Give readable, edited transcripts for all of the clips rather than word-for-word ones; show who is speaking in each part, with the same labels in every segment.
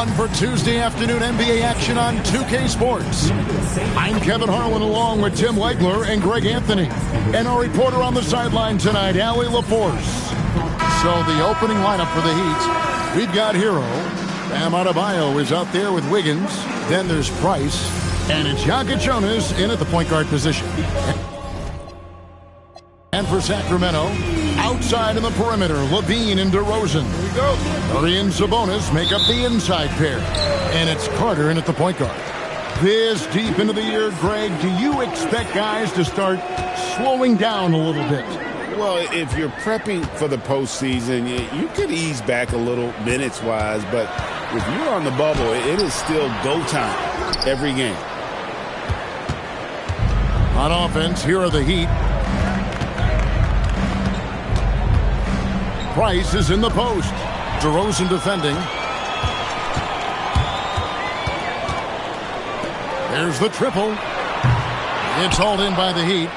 Speaker 1: For Tuesday afternoon NBA action on 2K Sports. I'm Kevin Harlan along with Tim Legler and Greg Anthony. And our reporter on the sideline tonight, Allie LaForce. So the opening lineup for the Heat, we've got Hero. Bam Adebayo is out there with Wiggins. Then there's Price. And it's Jonas in at the point guard position. And for Sacramento, outside in the perimeter, Levine and DeRozan. Here we go. Curry and Sabonis make up the inside pair. And it's Carter in at the point guard. This deep into the year, Greg, do you expect guys to start slowing down a little bit?
Speaker 2: Well, if you're prepping for the postseason, you could ease back a little minutes-wise. But if you're on the bubble, it is still go time every game.
Speaker 1: On offense, here are the Heat. Price is in the post. DeRozan defending. There's the triple. It's hauled in by the Heat.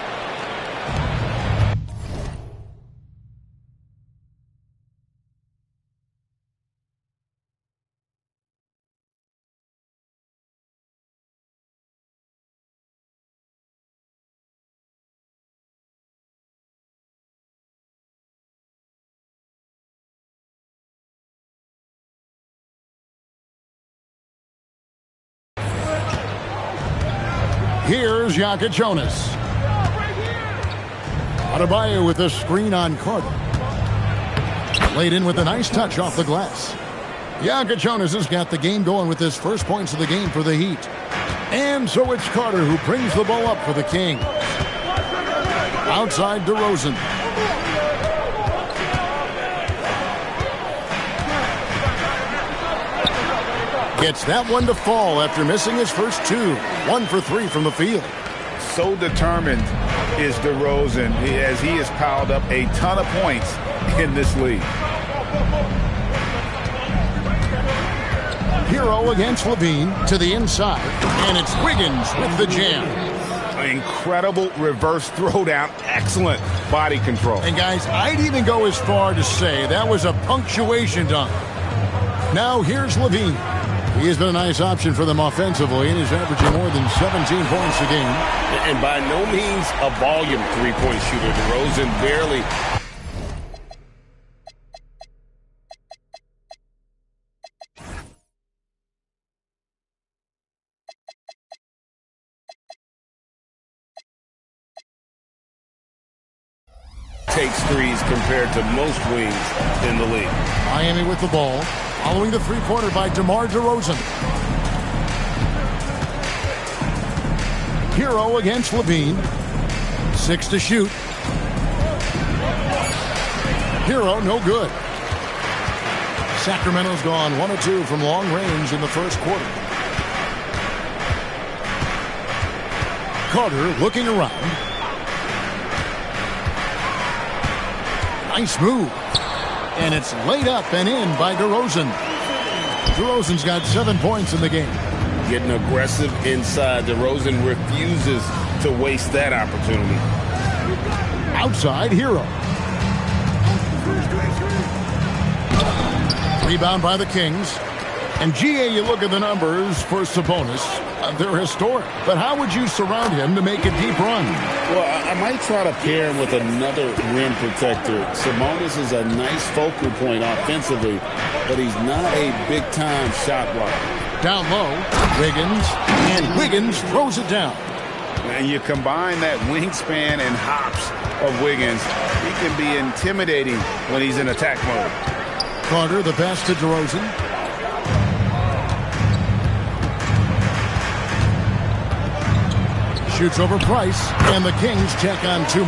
Speaker 1: Here's Jonas. Adebayo with a screen on Carter. Laid in with a nice touch off the glass. Jonas has got the game going with his first points of the game for the Heat. And so it's Carter who brings the ball up for the Kings. Outside DeRozan. Gets that one to fall after missing his first two. 1 for 3 from the field.
Speaker 2: So determined is DeRozan as he has piled up a ton of points in this league.
Speaker 1: Hero against Levine to the inside. And it's Wiggins with the jam.
Speaker 2: Incredible reverse throwdown. Excellent body control.
Speaker 1: And guys, I'd even go as far to say that was a punctuation dunk. Now here's Levine. He has been a nice option for them offensively, and he's averaging more than 17 points a game.
Speaker 2: And by no means a volume three-point shooter. DeRozan barely. Takes threes compared to most wings in the league.
Speaker 1: Miami with the ball. Following the three-pointer by DeMar DeRozan. Hero against Levine. 6 to shoot. Hero, no good. Sacramento's gone 1 of 2 from long range in the first quarter. Carter looking around. Nice move. And it's laid up and in by DeRozan. DeRozan's got 7 points in the game.
Speaker 2: Getting aggressive inside. DeRozan refuses to waste that opportunity.
Speaker 1: Outside, Hero. Rebound by the Kings. And GA, you look at the numbers for Sabonis. They're historic. But how would you surround him to make a deep run?
Speaker 2: Well, I might try to pair him with another rim protector. Sabonis is a nice focal point offensively, but he's not a big-time shot blocker.
Speaker 1: Down low, Wiggins, and Wiggins throws it down.
Speaker 2: And you combine that wingspan and hops of Wiggins, he can be intimidating when he's in attack mode.
Speaker 1: Carter, the pass to DeRozan. Shoots over Price, and the Kings check on 2.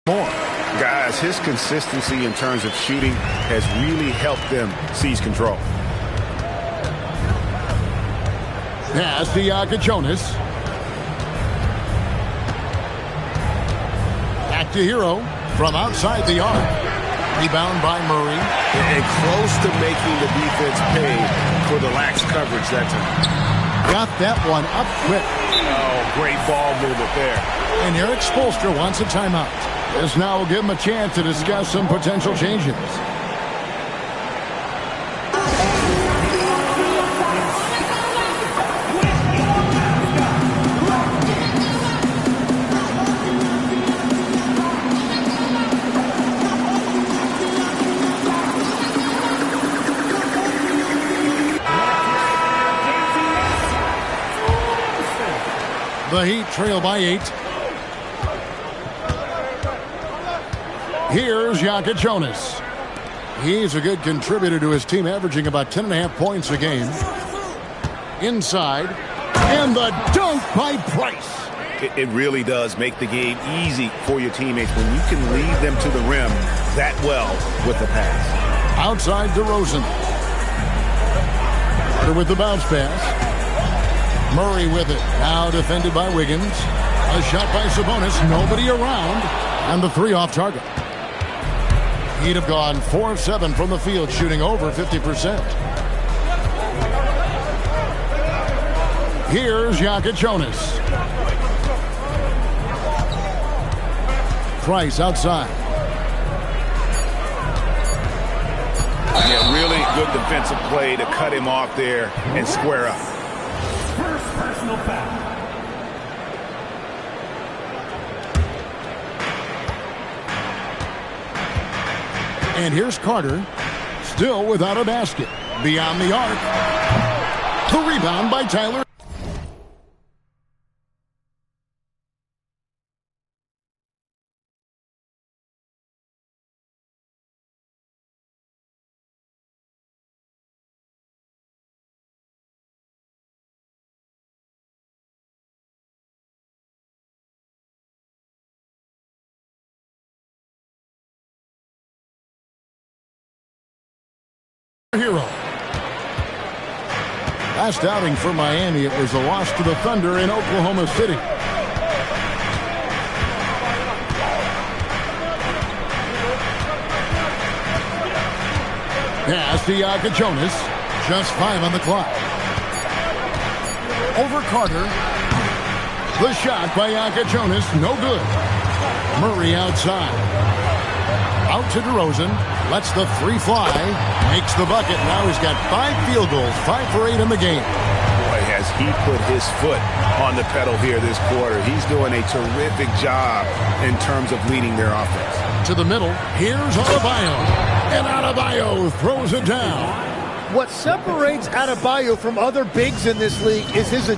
Speaker 1: More.
Speaker 2: Guys, his consistency in terms of shooting has really helped them seize control.
Speaker 1: Pass to Jonas. Back to Hero from outside the arc. Rebound by Murray.
Speaker 3: And close to making the defense pay for the lax coverage that time.
Speaker 1: Got that one up quick.
Speaker 3: Oh, great ball movement there.
Speaker 1: And Eric Spoelstra wants a timeout. This now will give him a chance to discuss some potential changes. The Heat trail by 8. Here's Jonas. He's a good contributor to his team, averaging about 10.5 points a game. Inside. And the dunk by Price.
Speaker 3: It really does make the game easy for your teammates when you can lead them to the rim that well with the pass.
Speaker 1: Outside DeRozan. Carter with the bounce pass. Murray with it. Now defended by Wiggins. A shot by Sabonis. Nobody around. And the three off target. He'd have gone 4 of 7 from the field, shooting over 50%. Here's Jonas. Price outside.
Speaker 3: Yeah, really good defensive play to cut him off there and square up.
Speaker 4: First personal foul.
Speaker 1: And here's Carter, still without a basket. Beyond the arc. The rebound by Tyler. Hero. Last outing for Miami, it was a loss to the Thunder in Oklahoma City. Pass to Jonas. Just 5 on the clock. Over Carter. The shot by Jonas, no good. Murray outside. Out to DeRozan. Lets the 3 fly. Makes the bucket. Now he's got 5 field goals. 5 for 8 in the game.
Speaker 3: Boy, has he put his foot on the pedal here this quarter. He's doing a terrific job in terms of leading their offense.
Speaker 1: To the middle. Here's Adebayo. And Adebayo throws it down.
Speaker 5: What separates Adebayo from other bigs in this league is his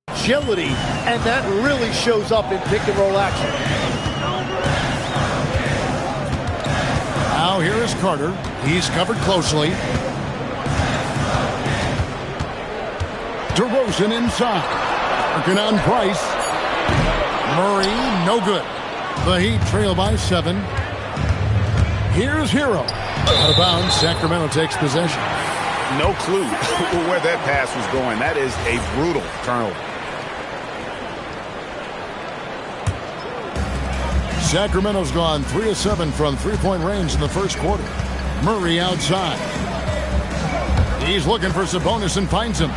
Speaker 5: agility, and that really shows up in pick-and-roll action.
Speaker 1: Now here is Carter. He's covered closely. DeRozan inside. Working on Price. Murray, no good. The Heat trail by 7. Here's Hero. Out of bounds, Sacramento takes possession.
Speaker 3: No clue where that pass was going. That is a brutal turnover.
Speaker 1: Sacramento's gone 3 of 7 from three-point range in the first quarter. Murray outside. He's looking for Sabonis and finds him.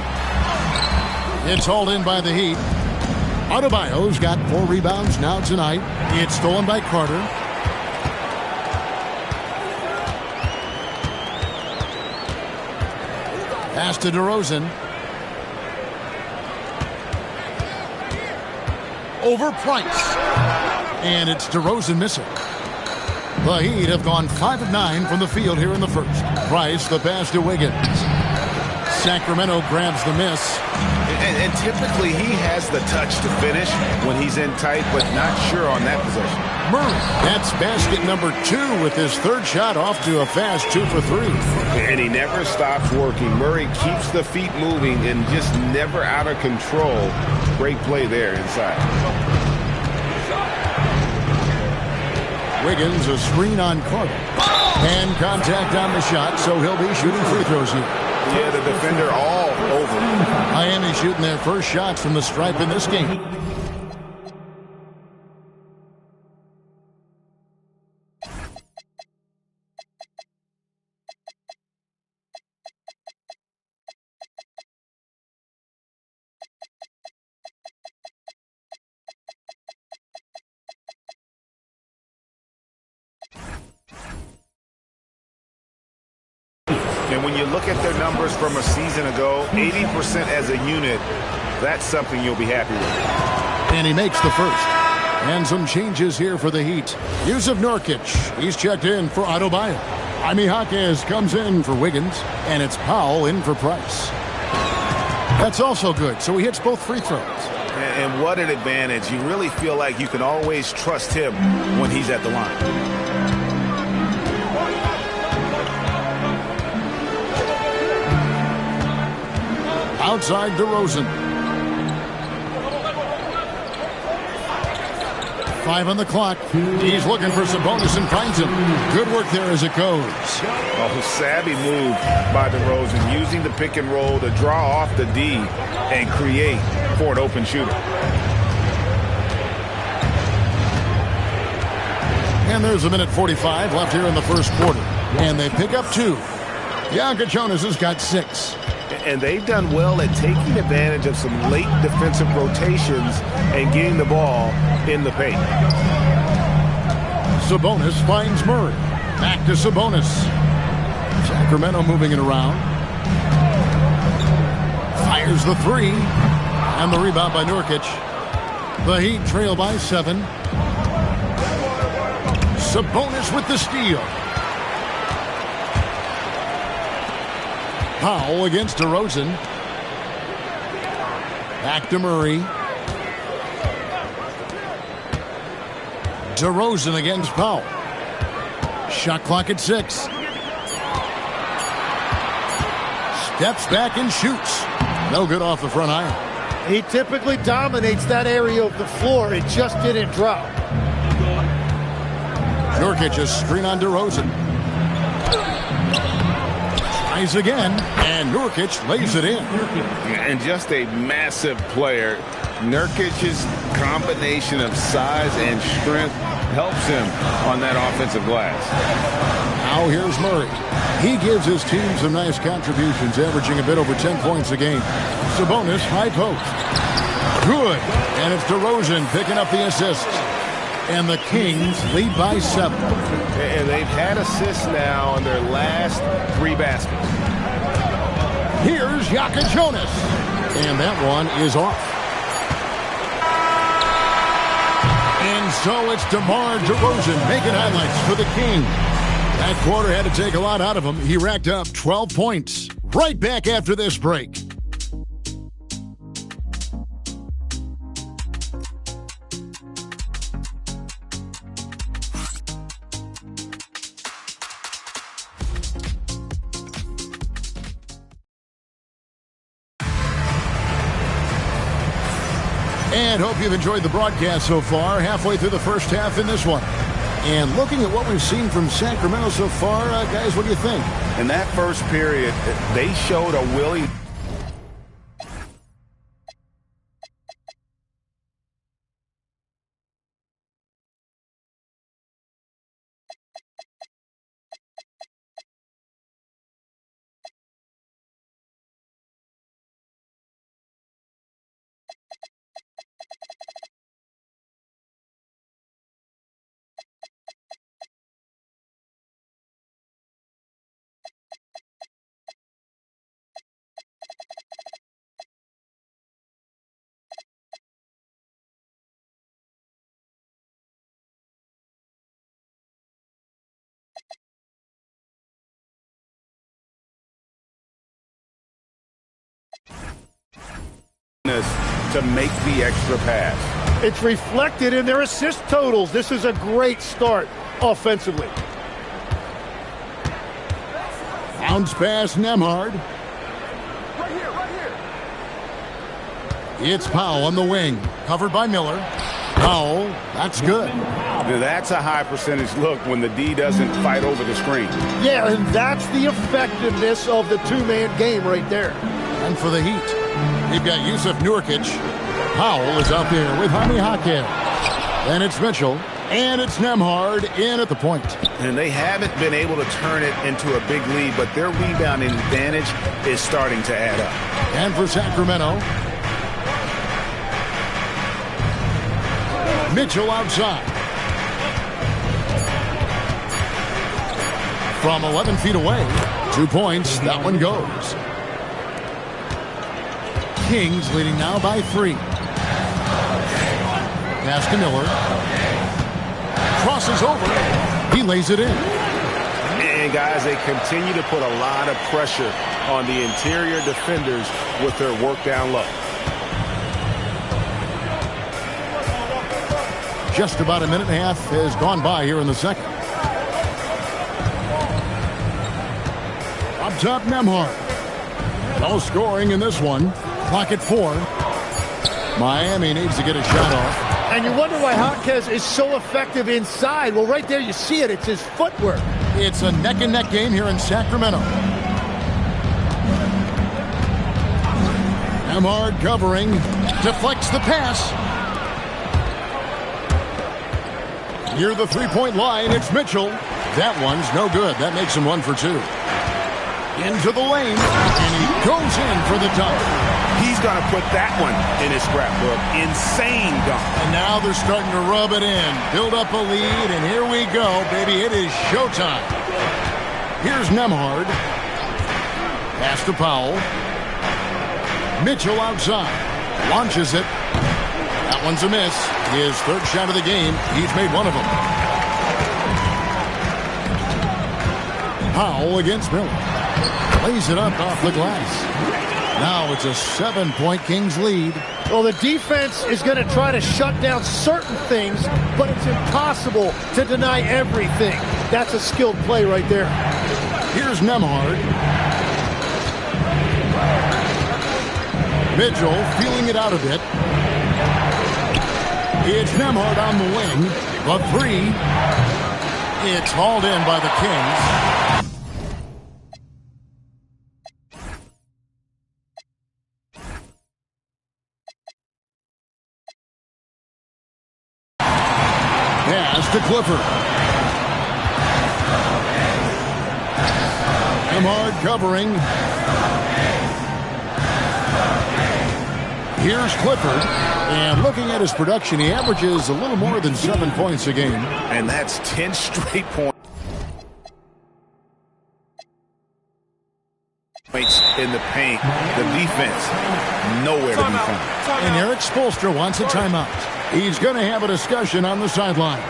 Speaker 1: It's hauled in by the Heat. Adebayo's got 4 rebounds now tonight. It's stolen by Carter. Pass to DeRozan. Over Price. And it's DeRozan missing. The Heat have gone 5 of 9 from the field here in the first. Price, the pass to Wiggins. Sacramento grabs the miss.
Speaker 3: And typically he has the touch to finish when he's in tight, but not sure on that possession.
Speaker 1: Murray, that's basket number 2 with his 3rd shot off to a fast 2 for 3.
Speaker 3: And he never stops working. Murray keeps the feet moving and just never out of control. Great play there inside.
Speaker 1: Wiggins, a screen on Carter. And contact on the shot, so he'll be shooting free throws here.
Speaker 3: Yeah, the defender all over.
Speaker 1: Miami shooting their first shots from the stripe in this game.
Speaker 3: And when you look at their numbers from a season ago, 80% as a unit, that's something you'll be happy with.
Speaker 1: And he makes the first. And some changes here for the Heat. Yusuf Nurkic, he's checked in for Adebayo. Jaime Jaquez comes in for Wiggins, and it's Powell in for Price. That's also good, so he hits both free throws.
Speaker 3: And what an advantage. You really feel like you can always trust him when he's at the line.
Speaker 1: Outside DeRozan. 5 on the clock. He's looking for Sabonis and finds him. Good work there as it goes.
Speaker 3: Oh, savvy move by DeRozan, using the pick and roll to draw off the D and create for an open shooter.
Speaker 1: And there's a minute 45 left here in the first quarter. And they pick up 2. Jonas has got 6.
Speaker 3: And they've done well at taking advantage of some late defensive rotations and getting the ball in the paint.
Speaker 1: Sabonis finds Murray. Back to Sabonis. Sacramento moving it around. Fires the 3. And the rebound by Nurkic. The Heat trail by 7. Sabonis with the steal. Powell against DeRozan. Back to Murray. DeRozan against Powell. Shot clock at 6. Steps back and shoots. No good off the front iron.
Speaker 5: He typically dominates that area of the floor. It just didn't drop.
Speaker 1: Nurkic a screen on DeRozan. Tries again, and Nurkic lays it in.
Speaker 2: And just a massive player. Nurkic's combination of size and strength helps him on that offensive glass.
Speaker 1: Now here's Murray. He gives his team some nice contributions, averaging a bit over 10 points a game. Sabonis, high post. Good. And it's DeRozan picking up the assist. And the Kings lead by 7.
Speaker 3: And they've had assists now on their last 3 baskets.
Speaker 1: Here's Jonas. And that one is off. And so it's DeMar DeRozan making highlights for the King. That quarter had to take a lot out of him. He racked up 12 points. Right back after this break. And hope you've enjoyed the broadcast so far. Halfway through the first half in this one. And looking at what we've seen from Sacramento so far, guys, what do you think?
Speaker 3: In that first period, they showed a willingness. To make the extra pass.
Speaker 5: It's reflected in their assist totals. This is a great start offensively.
Speaker 1: Bounce pass, Nembhard.
Speaker 5: Right here.
Speaker 1: It's Powell on the wing. Covered by Miller. Powell, that's good.
Speaker 3: Now that's a high percentage look when the D doesn't fight over the screen.
Speaker 5: Yeah, and that's the effectiveness of the two-man game right there.
Speaker 1: And for the Heat, they've got Yusuf Nurkic. Powell is out there with Jaime Jaquez. Then it's Mitchell. And it's Nembhard in at the point.
Speaker 3: And they haven't been able to turn it into a big lead, but their rebounding advantage is starting to add up.
Speaker 1: And for Sacramento, Mitchell outside. From 11 feet away, 2 points. That one goes. Kings leading now by 3. Pass to Miller. Crosses over. He lays it in.
Speaker 3: And guys, they continue to put a lot of pressure on the interior defenders with their work down low.
Speaker 1: Just about a minute and a half has gone by here in the second. Up top, Nembhard. No scoring in this one. Clock at 4. Miami needs to get a shot off.
Speaker 5: And you wonder why Jaquez is so effective inside. Well, right there you see it. It's his footwork.
Speaker 1: It's a neck-and-neck game here in Sacramento. Nembhard covering. Deflects the pass. Near the three-point line, it's Mitchell. That one's no good. That makes him 1 for 2. Into the lane, and he goes in for the dunk.
Speaker 3: He's going to put that one in his scrapbook. Insane dunk.
Speaker 1: And now they're starting to rub it in. Build up a lead, and here we go, baby. It is showtime. Here's Nembhard. Pass to Powell. Mitchell outside. Launches it. That one's a miss. His third shot of the game. He's made one of them. Powell against Miller. Lays it up off the glass. Now it's a 7-point Kings lead.
Speaker 5: Well, the defense is going to try to shut down certain things, but it's impossible to deny everything. That's a skilled play right there.
Speaker 1: Here's Nembhard. Mitchell feeling it out a bit. It's Nembhard on the wing. The 3. It's hauled in by the Kings. Pass to Clifford. Nembhard covering. Here's Clifford. And looking at his production, he averages a little more than 7 points a game.
Speaker 3: And that's 10 straight points in the paint. The defense, nowhere to be found.
Speaker 1: And Eric Spoelstra wants a timeout. He's going to have a discussion on the sideline.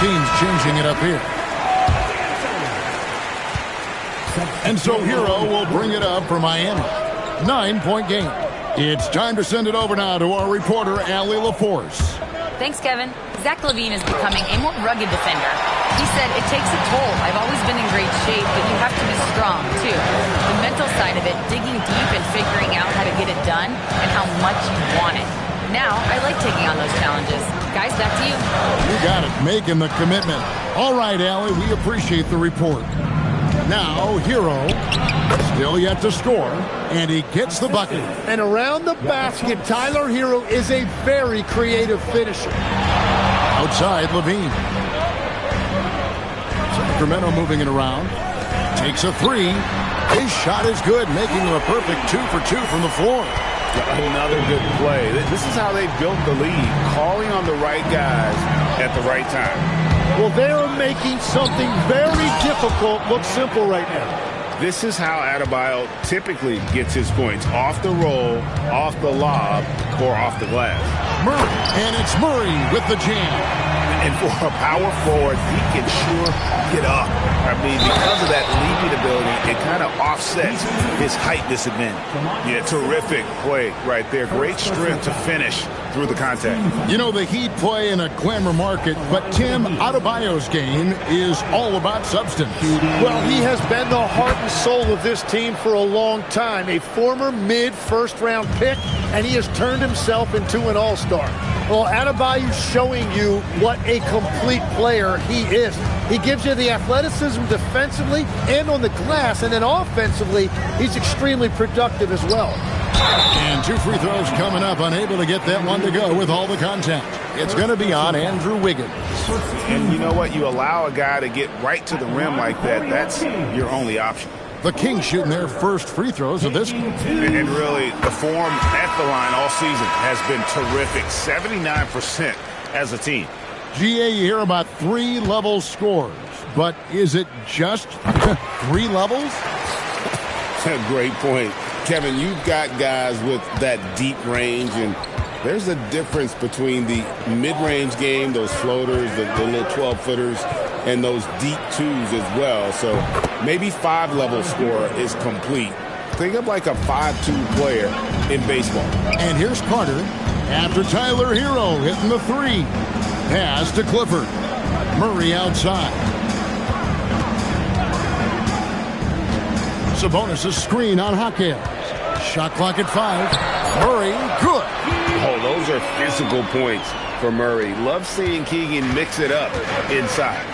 Speaker 1: Teams changing it up here. And so Hero will bring it up for Miami. 9-point game. It's time to send it over now to our reporter, Allie LaForce.
Speaker 6: Thanks, Kevin. Zach LaVine is becoming a more rugged defender. He said, it takes a toll. I've always been in great shape, but you have to be strong, too. The mental side of it, digging deep and figuring out how to get it done and how much you want it. Now, I like taking on those challenges. Guys, back to you.
Speaker 1: You got it, making the commitment. All right, Allie, we appreciate the report. Now, Hero, still yet to score, and he gets the bucket.
Speaker 5: And around the basket, Tyler Hero is a very creative finisher.
Speaker 1: Outside, LaVine. Sacramento moving it around. Takes a 3. His shot is good, making him a perfect 2 for 2 from the floor.
Speaker 3: Another good play. This is how they built the lead, calling on the right guys at the right time.
Speaker 5: Well, they're making something very difficult look simple right now.
Speaker 3: This is how Adebayo typically gets his points. Off the roll, off the lob, or off the glass.
Speaker 1: Murray, and it's Murray with the jam.
Speaker 3: And for a power forward, he can sure get up. I mean, because of that leaping ability, it kind of offsets his height disadvantage. Yeah, terrific play right there. Great strength to finish through the contact.
Speaker 1: You know, the Heat play in a glamour market, but Tim, Adebayo's game is all about substance.
Speaker 5: Well, he has been the heart and soul of this team for a long time. A former mid-first-round pick, and he has turned himself into an all-star. Well, Adebayo's showing you what a complete player he is. He gives you the athleticism defensively and on the glass, and then offensively, he's extremely productive as well.
Speaker 1: And 2 free throws coming up, unable to get that one to go with all the contact. It's going to be on Andrew Wiggins.
Speaker 3: And you know what? You allow a guy to get right to the rim like that, that's your only option.
Speaker 1: The Kings shooting their first free throws of this game.
Speaker 3: And really, the form at the line all season has been terrific. 79% as a team.
Speaker 1: GA, you hear about 3-level scores, but is it just 3 levels?
Speaker 2: Great point. Kevin, you've got guys with that deep range, and there's a difference between the mid-range game, those floaters, the little 12-footers, and those deep twos as well. So maybe 5-level score is complete. Think of like a 5-2 player in baseball.
Speaker 1: And here's Carter after Tyler Hero hitting the 3. Pass to Clifford. Murray outside. Sabonis' screen on Hawkins. Shot clock at 5. Murray, good.
Speaker 2: Oh, those are physical points for Murray. Love seeing Keegan mix it up inside.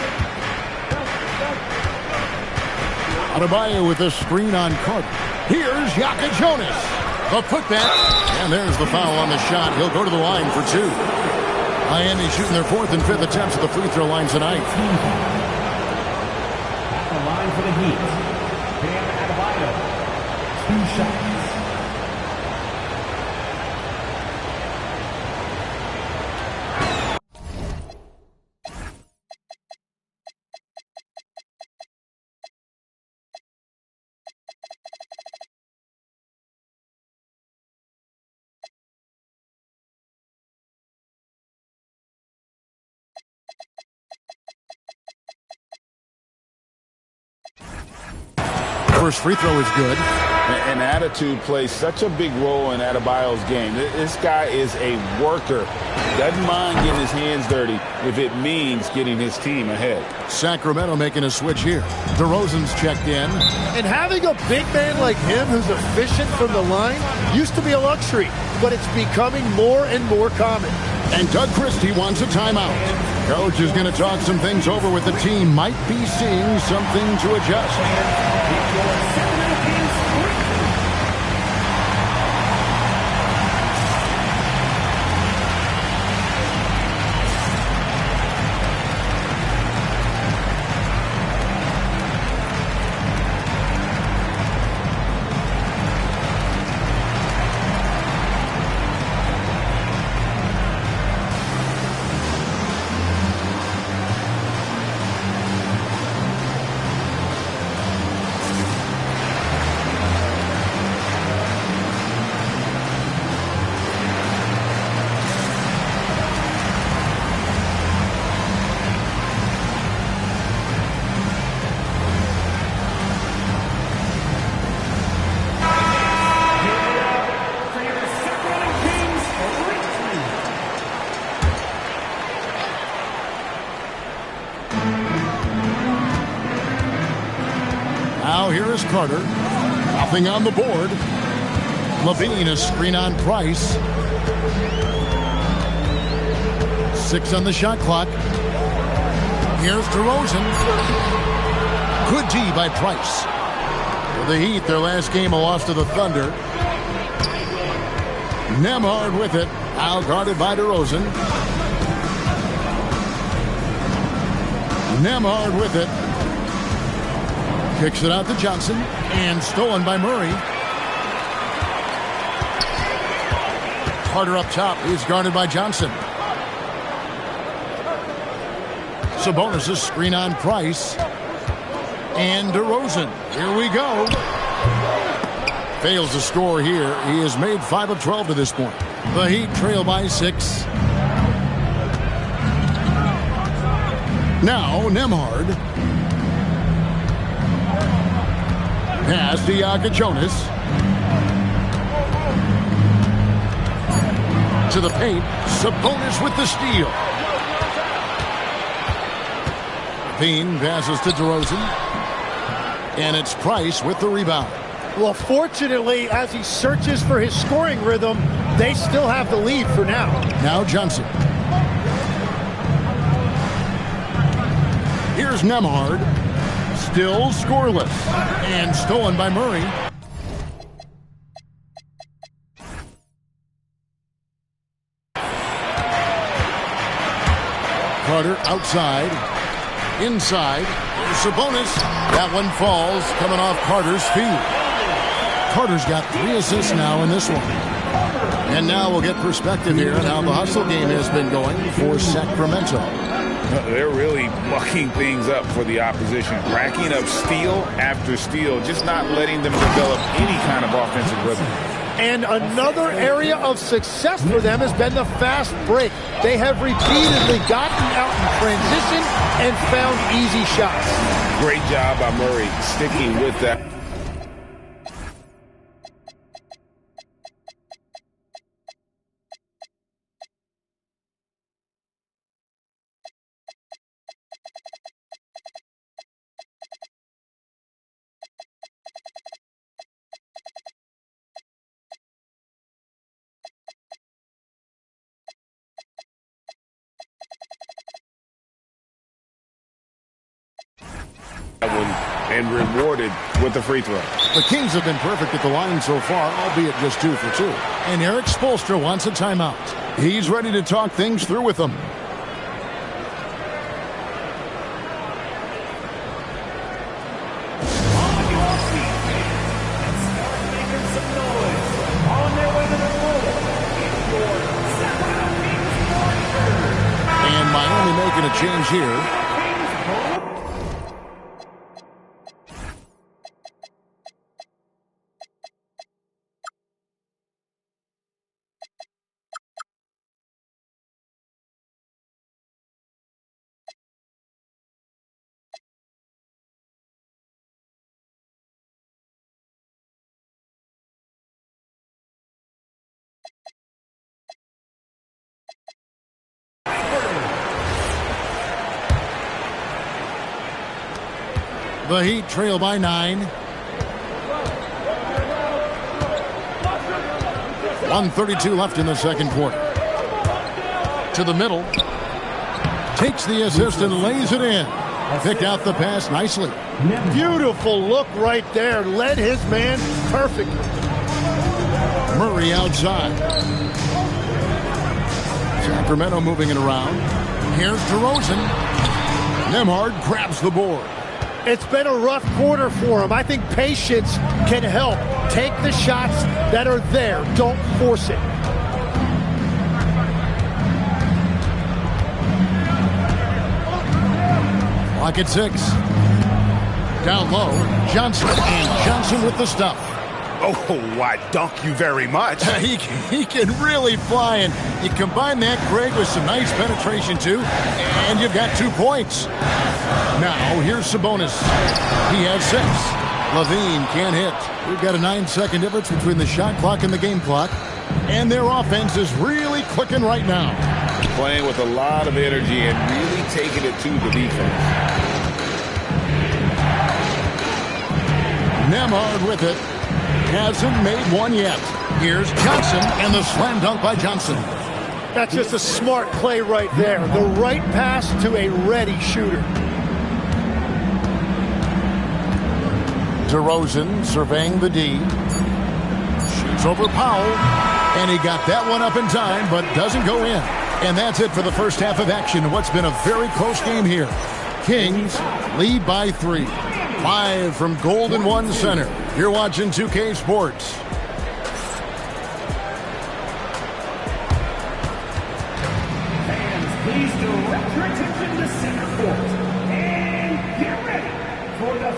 Speaker 1: Adebayo with the screen on Carter. Here's Jonas. The putback. And there's the foul on the shot. He'll go to the line for 2. Miami shooting their 4th and 5th attempts at the free throw line tonight.
Speaker 4: The line for the Heat. Bam Adebayo. 2 shots.
Speaker 1: First free throw is good.
Speaker 2: And attitude plays such a big role in Adebayo's game. This guy is a worker. Doesn't mind getting his hands dirty if it means getting his team ahead.
Speaker 1: Sacramento making a switch here. DeRozan's checked in.
Speaker 5: And having a big man like him who's efficient from the line used to be a luxury, but it's becoming more and more common.
Speaker 1: And Doug Christie wants a timeout. Coach is going to talk some things over with the team. Might be seeing something to adjust. Now here is Carter. Nothing on the board. Levine, a screen on Price. 6 on the shot clock. Here's DeRozan. Good D by Price. For the Heat, their last game, a loss to the Thunder. Nembhard with it. Out guarded by DeRozan. Nembhard with it. Kicks it out to Johnson. And stolen by Murray. Carter up top. He's guarded by Johnson. Sabonis' screen on Price. And DeRozan. Here we go. Fails to score here. He has made 5 of 12 to this point. The Heat trail by 6. Now Nembhard. Pass to Jonas. To the paint. Sabonis with the steal. Levine passes to DeRozan. And it's Price with the rebound.
Speaker 5: Well, fortunately, as he searches for his scoring rhythm, they still have the lead for now.
Speaker 1: Now Johnson. Here's Here's Nemhard. Still scoreless. And stolen by Murray. Carter outside. Inside. There's Sabonis. That one falls, coming off Carter's feet. Carter's got 3 assists now in this one. And now we'll get perspective here on how the hustle game has been going for Sacramento.
Speaker 3: They're really mucking things up for the opposition, racking up steal after steal, just not letting them develop any kind of offensive rhythm.
Speaker 5: And another area of success for them has been the fast break. They have repeatedly gotten out in transition and found easy shots.
Speaker 3: Great job by Murray sticking with that. And rewarded with the free throw.
Speaker 1: The Kings have been perfect at the line so far, albeit just 2 for 2. And Eric Spoelstra wants a timeout. He's ready to talk things through with them. And Miami making a change here. The Heat trail by 9. 1:32 left in the second quarter. To the middle. Takes the assist and lays it in. Picked out the pass nicely.
Speaker 5: Beautiful look right there. Led his man perfectly.
Speaker 1: Murray outside. Sacramento moving it around. Here's DeRozan. Nemhard grabs the board.
Speaker 5: It's been a rough quarter for him. I think patience can help. Take the shots that are there. Don't force it.
Speaker 1: Clock at 6. Down low. Johnson. And Johnson with the stuff.
Speaker 3: Oh, I dunk you very much.
Speaker 1: He can really fly, and you combine that, Greg, with some nice penetration, too, and you've got 2 points. Now, here's Sabonis. He has 6. Levine can't hit. We've got a 9-second difference between the shot clock and the game clock, and their offense is really clicking right now.
Speaker 3: Playing with a lot of energy and really taking it to the defense.
Speaker 1: Nemhard with it. Hasn't made one yet. Here's Johnson and the slam dunk by Johnson.
Speaker 5: That's just a smart play right there. The right pass to a ready shooter.
Speaker 1: DeRozan surveying the D. Shoots over Powell. And he got that one up in time, but doesn't go in. And that's it for the first half of action. What's been a very close game here. Kings lead by 3. 5 from Golden One Center. You're watching 2K Sports.
Speaker 4: Fans, please direct your attention to center court. And get ready for the...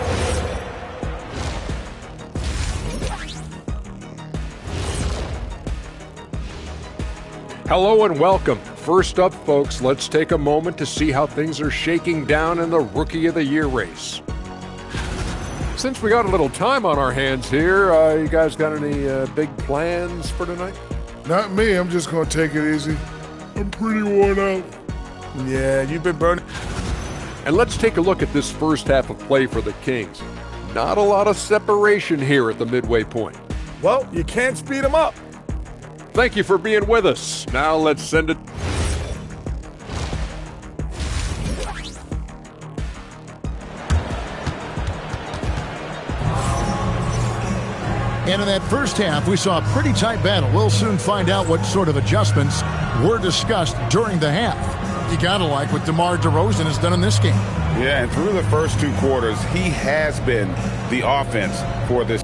Speaker 7: Hello and welcome. First up, folks, let's take a moment to see how things are shaking down in the Rookie of the Year race. Since we got a little time on our hands here, you guys got any big plans for tonight?
Speaker 8: Not me. I'm just going to take it easy. I'm pretty worn out.
Speaker 7: Yeah, you've been burning. And let's take a look at this first half of play for the Kings. Not a lot of separation here at the midway point.
Speaker 8: Well, you can't speed them up.
Speaker 7: Thank you for being with us. Now let's send it.
Speaker 1: And in that first half, we saw a pretty tight battle. We'll soon find out what sort of adjustments were discussed during the half. You gotta like what DeMar DeRozan has done in this game.
Speaker 3: Yeah, and through the first 2 quarters, he has been the offense for this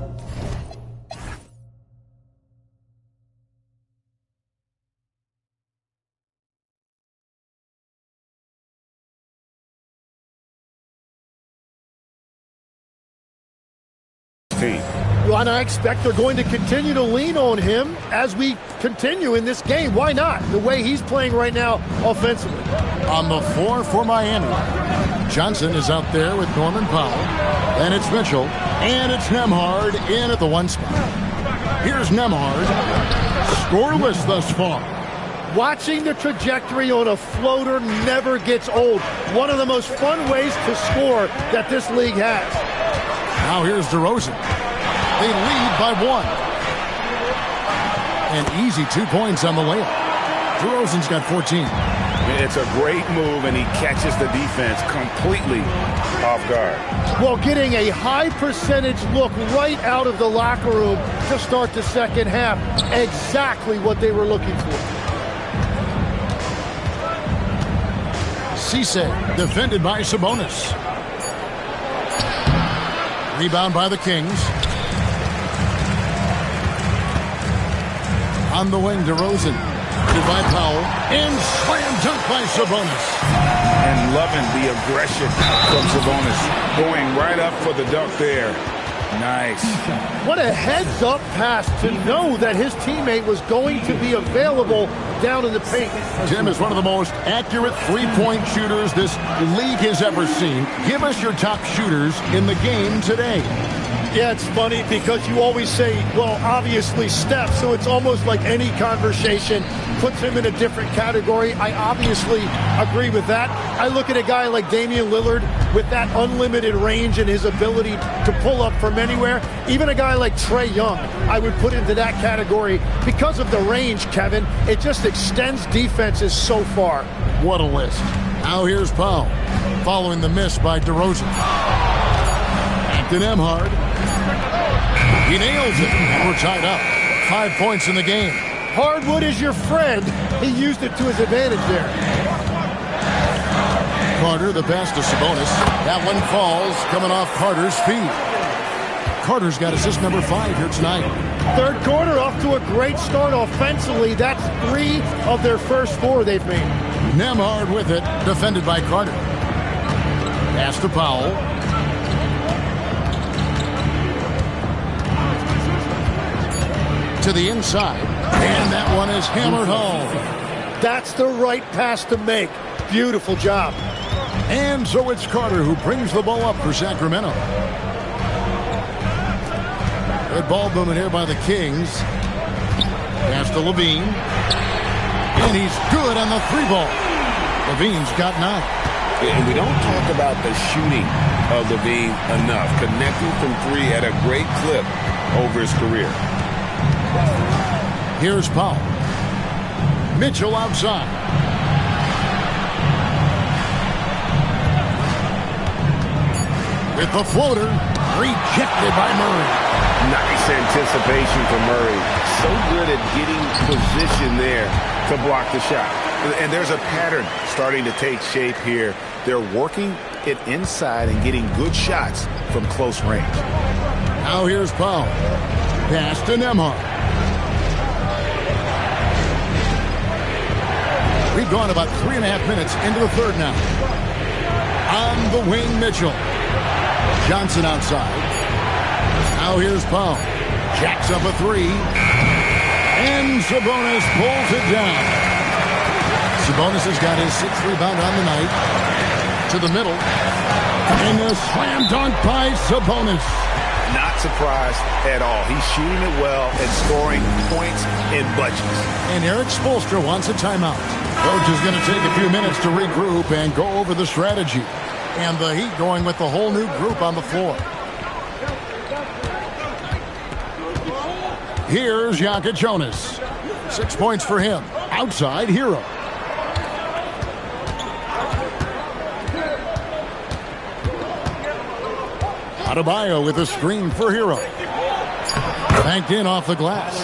Speaker 3: team.
Speaker 5: Well, and I expect they're going to continue to lean on him as we continue in this game. Why not? The way he's playing right now offensively.
Speaker 1: On the floor for Miami, Johnson is out there with Norman Powell. And it's Mitchell. And it's Nembhard in at the 1 spot. Here's Nembhard. Scoreless thus far.
Speaker 5: Watching the trajectory on a floater never gets old. One of the most fun ways to score that this league has.
Speaker 1: Now here's DeRozan. They lead by 1. An easy 2 points on the layup. DeRozan's got 14.
Speaker 3: It's a great move, and he catches the defense completely off guard.
Speaker 5: Well, getting a high percentage look right out of the locker room to start the second half. Exactly what they were looking for.
Speaker 1: Cisse defended by Sabonis. Rebound by the Kings. On the wing, DeRozan. By Powell. And slam dunk by Sabonis.
Speaker 3: And loving the aggression from Sabonis. Going right up for the dunk there. Nice.
Speaker 5: What a heads-up pass to know that his teammate was going to be available down in the paint.
Speaker 1: Tim is one of the most accurate three-point shooters this league has ever seen. Give us your top shooters in the game today.
Speaker 5: Yeah, it's funny because you always say, well, obviously Steph, so it's almost like any conversation puts him in a different category. I obviously agree with that. I look at a guy like Damian Lillard with that unlimited range and his ability to pull up from anywhere. Even a guy like Trae Young, I would put into that category because of the range, Kevin. It just extends defenses so far.
Speaker 1: What a list. Now here's Powell, following the miss by DeRozan. Back to Nembhard. He nails it, and we're tied up. 5 points in the game.
Speaker 5: Hardwood is your friend. He used it to his advantage there.
Speaker 1: Carter, the pass to Sabonis. That one falls, coming off Carter's feet. Carter's got assist number 5 here tonight.
Speaker 5: Third quarter off to a great start offensively. That's 3 of their first 4 they've made.
Speaker 1: Nembhard with it, defended by Carter. Pass to Powell. To the inside, and that one is hammered home.
Speaker 5: That's the right pass to make. Beautiful job.
Speaker 1: And so it's Carter who brings the ball up for Sacramento. Good ball movement here by the Kings. Pass to Levine. And he's good on the 3-ball. Levine's got 9.
Speaker 2: And we don't talk about the shooting of Levine enough. Connecting from 3 at a great clip over his career.
Speaker 1: Here's Powell. Mitchell outside. With the floater, rejected by Murray.
Speaker 3: Nice anticipation from Murray. So good at getting position there to block the shot. And there's a pattern starting to take shape here. They're working it inside and getting good shots from close range.
Speaker 1: Now here's Powell. Pass to Nembhard. We've gone about 3.5 minutes into the third now. On the wing, Mitchell. Johnson outside. Now here's Powell. Jacks up a 3. And Sabonis pulls it down. Sabonis has got his 6th rebound on the night. To the middle. And a slam dunk by Sabonis.
Speaker 3: Not surprised at all. He's shooting it well and scoring points in bunches.
Speaker 1: And Eric Spoelstra wants a timeout. Coach is going to take a few minutes to regroup and go over the strategy. And the Heat going with the whole new group on the floor. Here's Jokic Jonas. 6 points for him. Outside Hero. Adebayo with a screen for Hero. Banked in off the glass.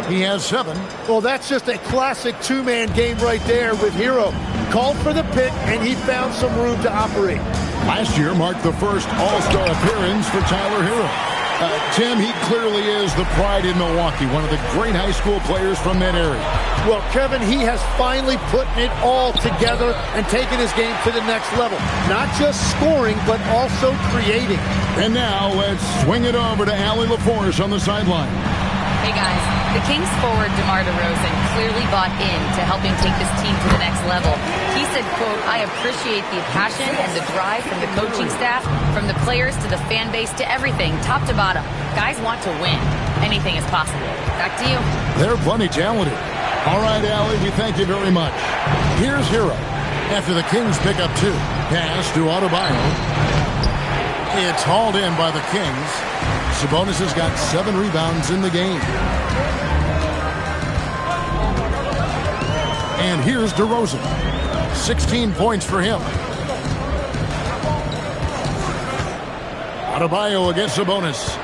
Speaker 1: He has 7.
Speaker 5: Well, that's just a classic two-man game right there with Hero. Called for the pick, and he found some room to operate.
Speaker 1: Last year marked the first All-Star appearance for Tyler Hero. Tim, he clearly is the pride in Milwaukee, one of the great high school players from that area.
Speaker 5: Well, Kevin, he has finally put it all together and taken his game to the next level. Not just scoring, but also creating.
Speaker 1: And now let's swing it over to Allie LaForce on the sideline.
Speaker 6: Hey guys, the Kings forward DeMar DeRozan clearly bought into helping take this team to the next level. He said, quote, "I appreciate the passion and the drive from the coaching staff, from the players to the fan base to everything, top to bottom. Guys want to win. Anything is possible." Back to you.
Speaker 1: They're plenty talented. All right, Allie, we thank you very much. Here's Hero. After the Kings pick up 2. Pass to Adebayo. It's hauled in by the Kings. Sabonis has got 7 rebounds in the game. And here's DeRozan. 16 points for him. Adebayo against Sabonis.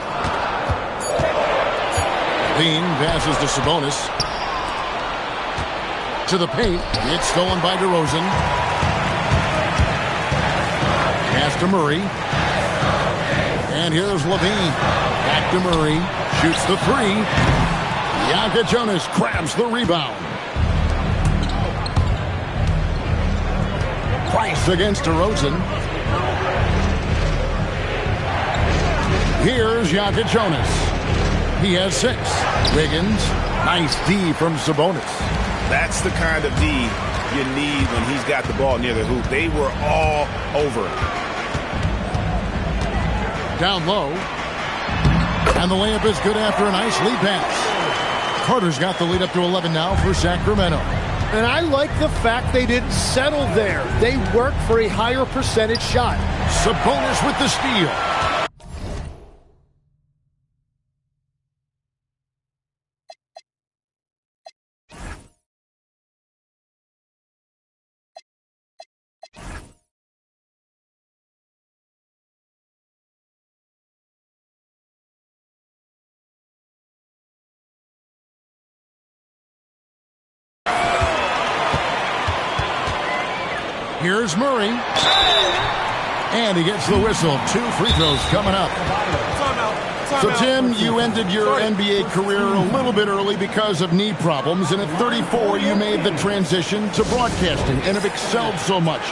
Speaker 1: Lean passes to Sabonis. To the paint. It's stolen by DeRozan. Pass to Murray. And here's Levine. Back to Murray. Shoots the 3. Jonas grabs the rebound. Price against DeRozan. Here's Jonas. He has 6. Wiggins. Nice D from Sabonis.
Speaker 3: That's the kind of D you need when he's got the ball near the hoop. They were all over.
Speaker 1: Down low. And the layup is good after a nice lead pass. Carter's got the lead up to 11 now for Sacramento.
Speaker 5: And I like the fact they didn't settle there. They worked for a higher percentage shot.
Speaker 1: Sabonis with the steal. Here's Murray. And he gets the whistle. 2 free throws coming up. So, Tim, you ended your NBA career a little bit early because of knee problems, and at 34, you made the transition to broadcasting and have excelled so much.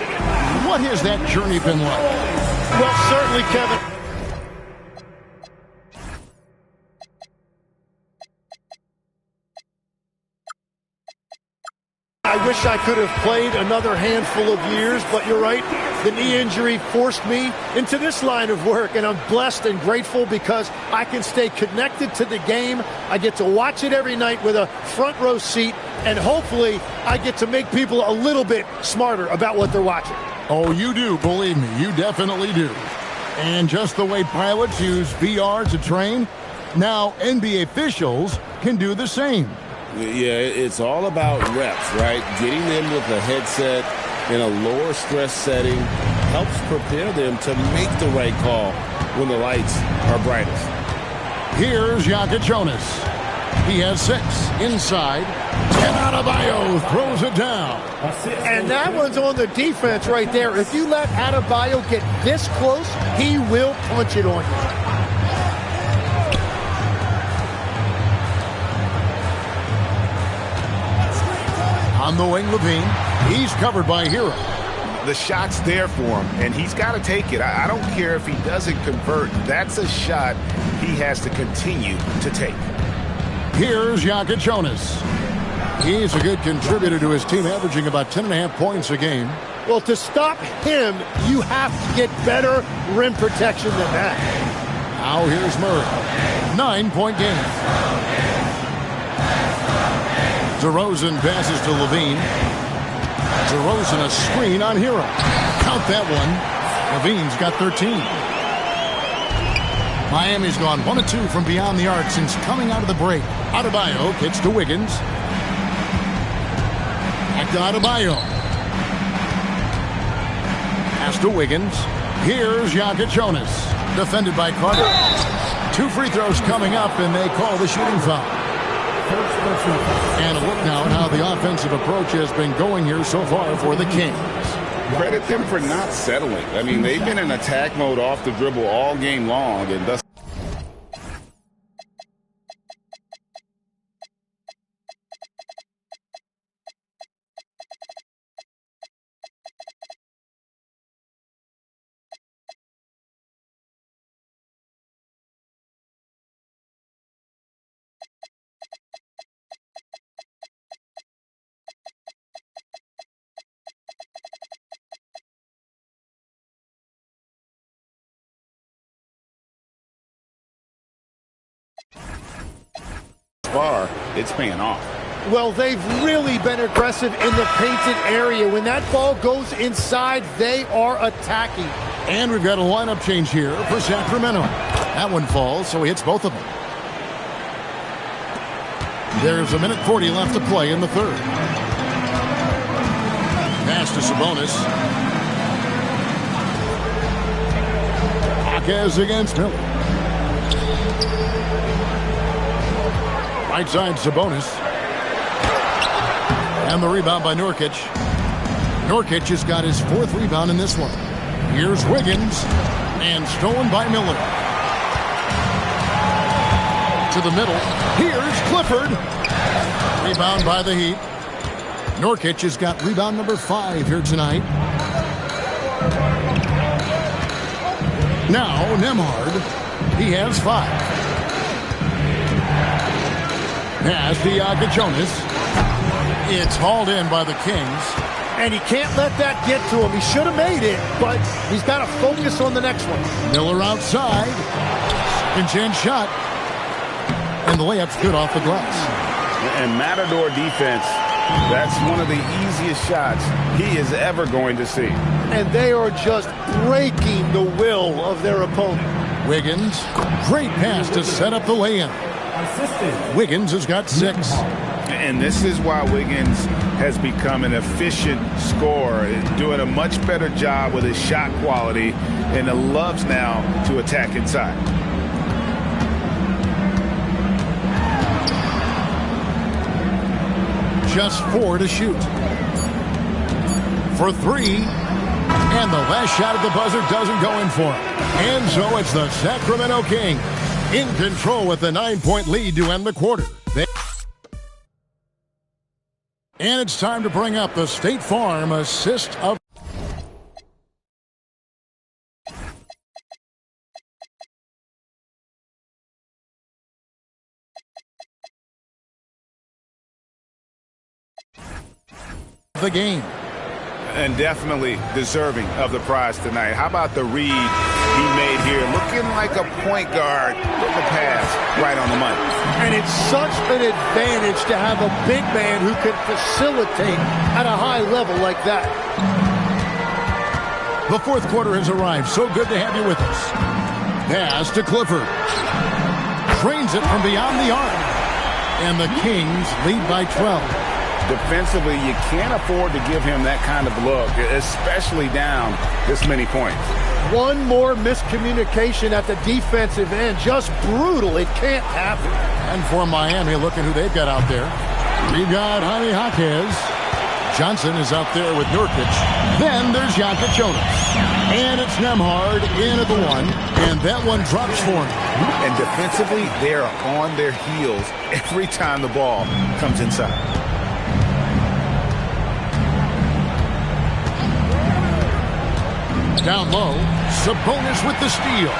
Speaker 1: What has that journey been like?
Speaker 5: Well, certainly, Kevin. I wish I could have played another handful of years, but you're right. The knee injury forced me into this line of work, and I'm blessed and grateful because I can stay connected to the game. I get to watch it every night with a front row seat, and hopefully I get to make people a little bit smarter about what they're watching.
Speaker 1: Oh, you do, believe me, you definitely do. And just the way pilots use VR to train, now NBA officials can do the same.
Speaker 2: Yeah, it's all about reps, right? Getting them with a headset in a lower stress setting helps prepare them to make the right call when the lights are brightest.
Speaker 1: Here's Jonas. He has 6 inside. And Adebayo throws it down.
Speaker 5: And that one's on the defense right there. If you let Adebayo get this close, he will punch it on you.
Speaker 1: On the wing, Levine. He's covered by Hero.
Speaker 3: The shot's there for him, and he's got to take it. I don't care if he doesn't convert. That's a shot he has to continue to take.
Speaker 1: Here's Jonas. He's a good contributor to his team, averaging about 10.5 points a game.
Speaker 5: Well, to stop him, you have to get better rim protection than that.
Speaker 1: Now here's Murray. 9-point game. DeRozan passes to Levine. DeRozan a screen on Hero. Count that one. Levine's got 13. Miami's gone 1 of 2 from beyond the arc since coming out of the break. Adebayo kicks to Wiggins. Back to Adebayo. Pass to Wiggins. Here's Jonas. Defended by Carter. 2 free throws coming up, and they call the shooting foul. And a look now at how the offensive approach has been going here so far for the Kings.
Speaker 2: Credit them for not settling. I mean, they've been in attack mode off the dribble all game long, and thus far, it's paying off.
Speaker 5: Well, they've really been aggressive in the painted area. When that ball goes inside, they are attacking.
Speaker 1: And we've got a lineup change here for Sacramento. That one falls, so he hits both of them. There's 1:40 left to play in the third. Pass to Sabonis. Jaquez against Miller. Right side, Sabonis. And the rebound by Nurkic. Nurkic has got his 4th rebound in this one. Here's Wiggins. And stolen by Miller. To the middle. Here's Clifford. Rebound by the Heat. Nurkic has got rebound number 5 here tonight. Now, Nembhard. He has 5. Pass to Jonas. It's hauled in by the Kings.
Speaker 5: And he can't let that get to him. He should have made it, but he's got to focus on the next one.
Speaker 1: Miller outside. Second chance shot. And the layup's good off the glass.
Speaker 2: And Matador defense, that's one of the easiest shots he is ever going to see.
Speaker 5: And they are just breaking the will of their opponent.
Speaker 1: Wiggins. Great pass to set up the lay-in. Wiggins has got 6.
Speaker 3: And this is why Wiggins has become an efficient scorer, doing a much better job with his shot quality, and loves now to attack inside.
Speaker 1: Just 4 to shoot. For 3. And the last shot at the buzzer doesn't go in for him. And so it's the Sacramento Kings in control with the 9-point lead to end the quarter. And it's time to bring up the State Farm assist of the game.
Speaker 3: And definitely deserving of the prize tonight. How about the read he made here? Looking like a point guard with the pass right on the money.
Speaker 5: And it's such an advantage to have a big man who can facilitate at a high level like that.
Speaker 1: The 4th quarter has arrived. So good to have you with us. Pass to Clifford. Trains it from beyond the arc. And the Kings lead by 12.
Speaker 2: Defensively, you can't afford to give him that kind of look, especially down this many points.
Speaker 5: One more miscommunication at the defensive end. Just brutal. It can't happen.
Speaker 1: And for Miami, look at who they've got out there. We've got Jaime Jaquez. Johnson is out there with Nurkic. Then there's Jonas. And it's Nembhard in at the 1. And that one drops for him.
Speaker 3: And defensively, they are on their heels every time the ball comes inside.
Speaker 1: Down low, Sabonis with the steal.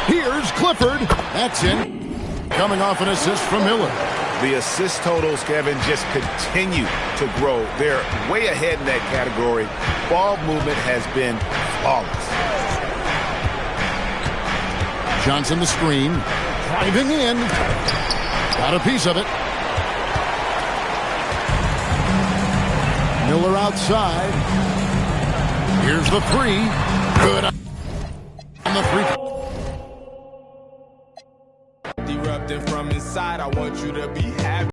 Speaker 1: Here's Clifford. That's in. Coming off an assist from Miller.
Speaker 3: The assist totals, Kevin, just continue to grow. They're way ahead in that category. Ball movement has been flawless.
Speaker 1: Johnson the screen. Driving in. Got a piece of it. Miller outside. Here's the 3. Good on the 3.
Speaker 9: Erupting from inside, I want you to be happy.